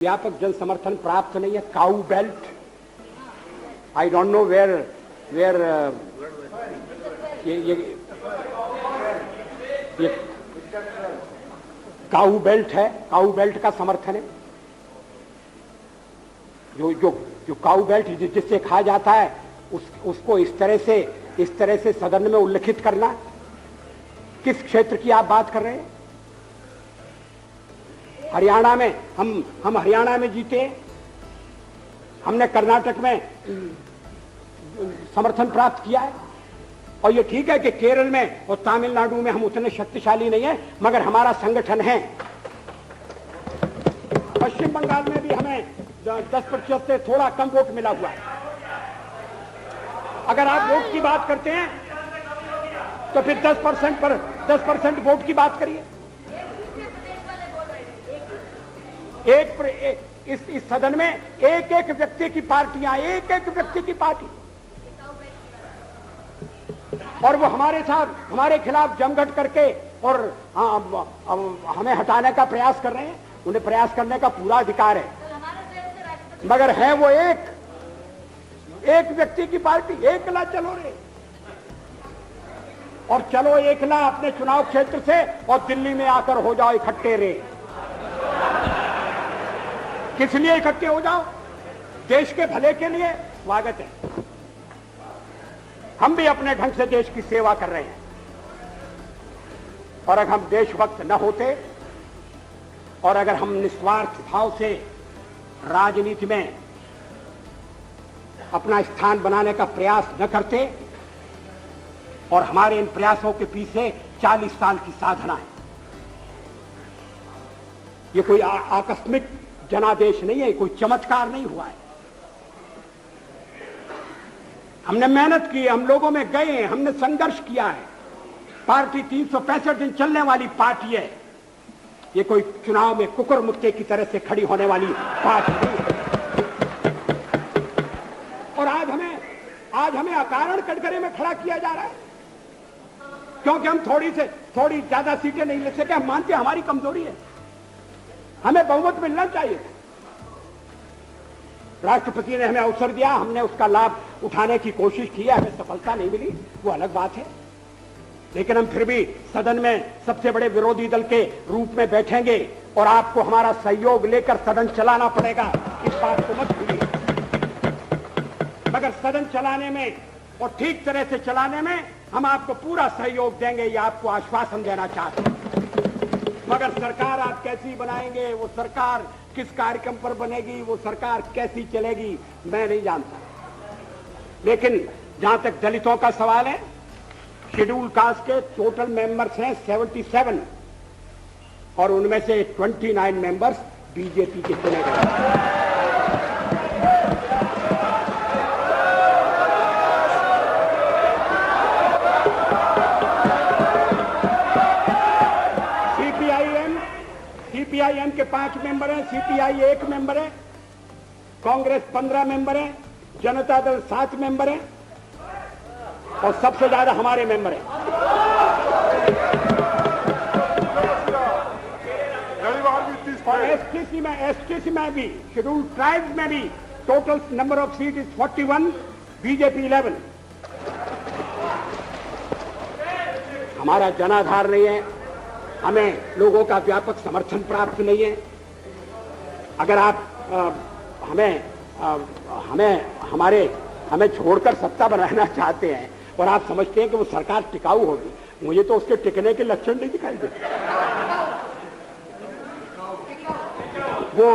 व्यापक जन समर्थन प्राप्त नहीं है। Cow belt, I don't know where ये काऊ बेल्ट है, काऊ बेल्ट का समर्थन है। जो काऊ बेल्ट जिससे कहा जाता है उसको इस तरह से सदन में उल्लेखित करना। किस क्षेत्र की आप बात कर रहे हैं? हरियाणा में हम हरियाणा में जीते, हमने कर्नाटक में समर्थन प्राप्त किया है। और ये ठीक है कि केरल में और तमिलनाडु में हम उतने शक्तिशाली नहीं है, मगर हमारा संगठन है। पश्चिम बंगाल में भी हमें 10% से थोड़ा कम वोट मिला हुआ है। अगर आप वोट की बात करते हैं तो फिर 10% वोट की बात करिए। इस सदन में एक एक व्यक्ति की पार्टियां, एक एक व्यक्ति की पार्टी, और वो हमारे साथ हमारे खिलाफ जमघट करके और हमें हटाने का प्रयास कर रहे हैं। उन्हें प्रयास करने का पूरा अधिकार है, मगर है वो एक व्यक्ति की पार्टी। एकला चलो रे, और चलो एकला अपने चुनाव क्षेत्र से और दिल्ली में आकर हो जाओ इकट्ठे रे। किस लिए इकट्ठे हो जाओ? देश के भले के लिए। स्वागत है, हम भी अपने ढंग से देश की सेवा कर रहे हैं। और अगर हम देशभक्त न होते और अगर हम निस्वार्थ भाव से राजनीति में अपना स्थान बनाने का प्रयास न करते, और हमारे इन प्रयासों के पीछे 40 साल की साधना है। ये कोई आकस्मिक जनादेश नहीं है, कोई चमत्कार नहीं हुआ है। हमने मेहनत की, हम लोगों में गए, हमने संघर्ष किया है। पार्टी 365 दिन चलने वाली पार्टी है। ये कोई चुनाव में कुकुर मुक्के की तरह से खड़ी होने वाली पार्टी नहीं है। और आज हमें अकारण कटघरे में खड़ा किया जा रहा है क्योंकि हम थोड़ी ज्यादा सीटें नहीं ले सके। हम मानते हैं हमारी कमजोरी है, हमें बहुमत मिलना चाहिए। राष्ट्रपति ने हमें अवसर दिया, हमने उसका लाभ उठाने की कोशिश की है। हमें सफलता नहीं मिली, वो अलग बात है, लेकिन हम फिर भी सदन में सबसे बड़े विरोधी दल के रूप में बैठेंगे और आपको हमारा सहयोग लेकर सदन चलाना पड़ेगा। इस बात को मत भूलिए। मगर सदन चलाने में और ठीक तरह से चलाने में हम आपको पूरा सहयोग देंगे, ये आपको आश्वासन देना चाहते हैं। मगर सरकार आप कैसी बनाएंगे, वो सरकार किस कार्यक्रम पर बनेगी, वो सरकार कैसी चलेगी, मैं नहीं जानता। लेकिन जहां तक दलितों का सवाल है, शेड्यूल कास्ट के टोटल मेंबर्स हैं 77 और उनमें से 29 मेंबर्स बीजेपी के चुने गए। सीपीआईएम के 5 मेंबर हैं, सीपीआई 1 मेंबर है, कांग्रेस 15 मेंबर है, जनता दल 7 मेंबर है और सबसे ज्यादा हमारे मेंबर हैं। और एसटीसी में भी, शेड्यूल ट्राइब्स में भी total number of seat is 41, BJP 11। हमारा जनाधार नहीं है, हमें लोगों का व्यापक समर्थन प्राप्त नहीं है। अगर आप हमें छोड़कर सत्ता बनाना चाहते हैं और आप समझते हैं कि वो सरकार टिकाऊ होगी, मुझे तो उसके टिकने के लक्षण नहीं दिखाई देते। वो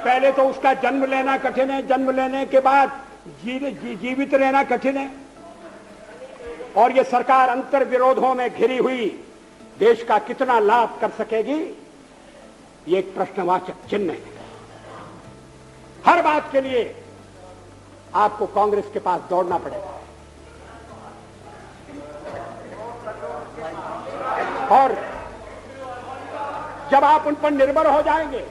पहले तो उसका जन्म लेना कठिन है, जन्म लेने के बाद जीवित रहना कठिन है। और ये सरकार अंतर विरोधों में घिरी हुई देश का कितना लाभ कर सकेगी, ये एक प्रश्नवाचक चिन्ह है। हर बात के लिए आपको कांग्रेस के पास दौड़ना पड़ेगा। और जब आप उन पर निर्भर हो जाएंगे,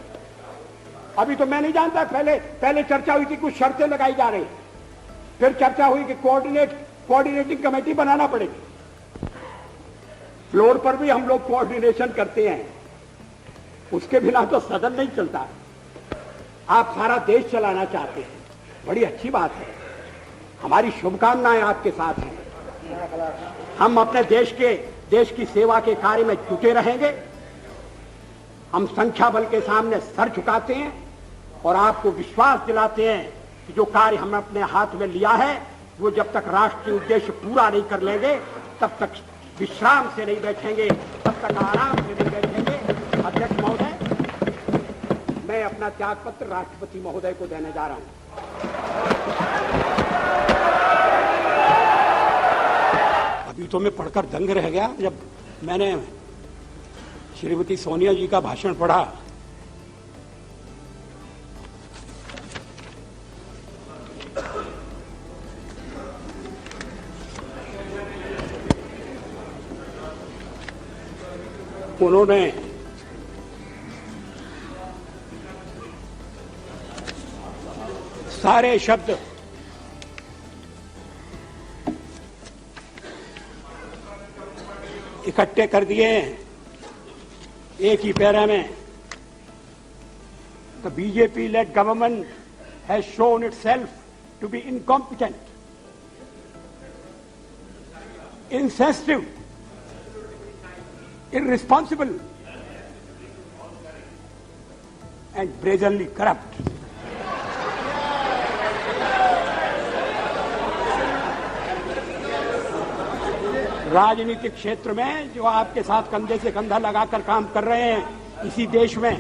अभी तो मैं नहीं जानता, पहले चर्चा हुई थी, कुछ शर्तें लगाई जा रही, फिर चर्चा हुई कि कोऑर्डिनेटिंग कमेटी बनाना पड़ेगी। फ्लोर पर भी हम लोग कोऑर्डिनेशन करते हैं, उसके बिना तो सदन नहीं चलता। आप सारा देश चलाना चाहते हैं, बड़ी अच्छी बात है, हमारी शुभकामनाएं आपके साथ हैं। हम अपने देश की सेवा के कार्य में जुटे रहेंगे। हम संख्या बल के सामने सर झुकाते हैं और आपको विश्वास दिलाते हैं कि जो कार्य हमने अपने हाथ में लिया है वो जब तक राष्ट्रीय उद्देश्य पूरा नहीं कर लेंगे तब तक विश्राम से नहीं बैठेंगे, तब तक आराम से नहीं बैठेंगे। अध्यक्ष महोदय, मैं अपना त्यागपत्र राष्ट्रपति महोदय को देने जा रहा हूं। अभी तो मैं पढ़कर दंग रह गया जब मैंने श्रीमती सोनिया जी का भाषण पढ़ा। उन्होंने सारे शब्द इकट्ठे कर दिए हैं एक ही पैरा में। The BJP-led government has shown itself to be incompetent, insensitive, irresponsible, and brazenly corrupt. राजनीतिक क्षेत्र में जो आपके साथ कंधे से कंधा लगाकर काम कर रहे हैं, इसी देश में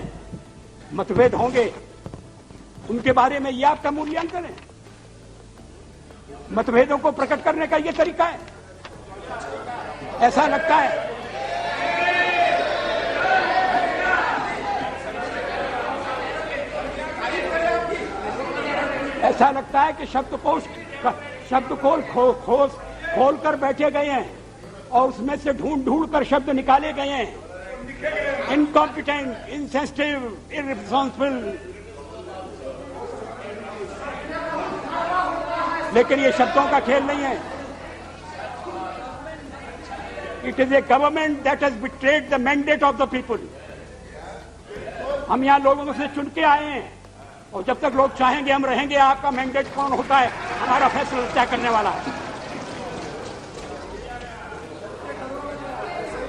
मतभेद होंगे, उनके बारे में यह आपका मूल्यांकन है? मतभेदों को प्रकट करने का यह तरीका है? ऐसा लगता है कि शब्दकोश खोल कर बैठे गए हैं और उसमें से ढूंढ कर शब्द निकाले गए हैं। Incompetent, insensitive, irresponsible. लेकिन ये शब्दों का खेल नहीं है। It is a government that has betrayed the mandate of the people. हम यहां लोगों से चुन के आए हैं और जब तक लोग चाहेंगे हम रहेंगे। आपका मैंडेट कौन होता है, हमारा फैसला तय करने वाला है।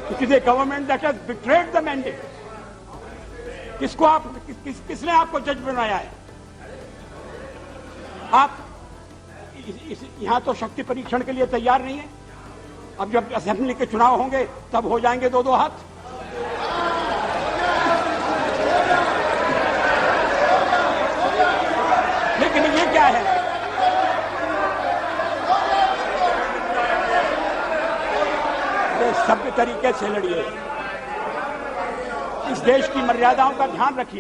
It is a government that has betrayed the mandate. किसने आपको जज बनाया है? आप यहां तो शक्ति परीक्षण के लिए तैयार नहीं है। अब जब असेंबली के चुनाव होंगे तब हो जाएंगे दो हाथ। लेकिन ये क्या है? सभ्य तरीके से लड़िए। इस देश की मर्यादाओं का ध्यान रखिए।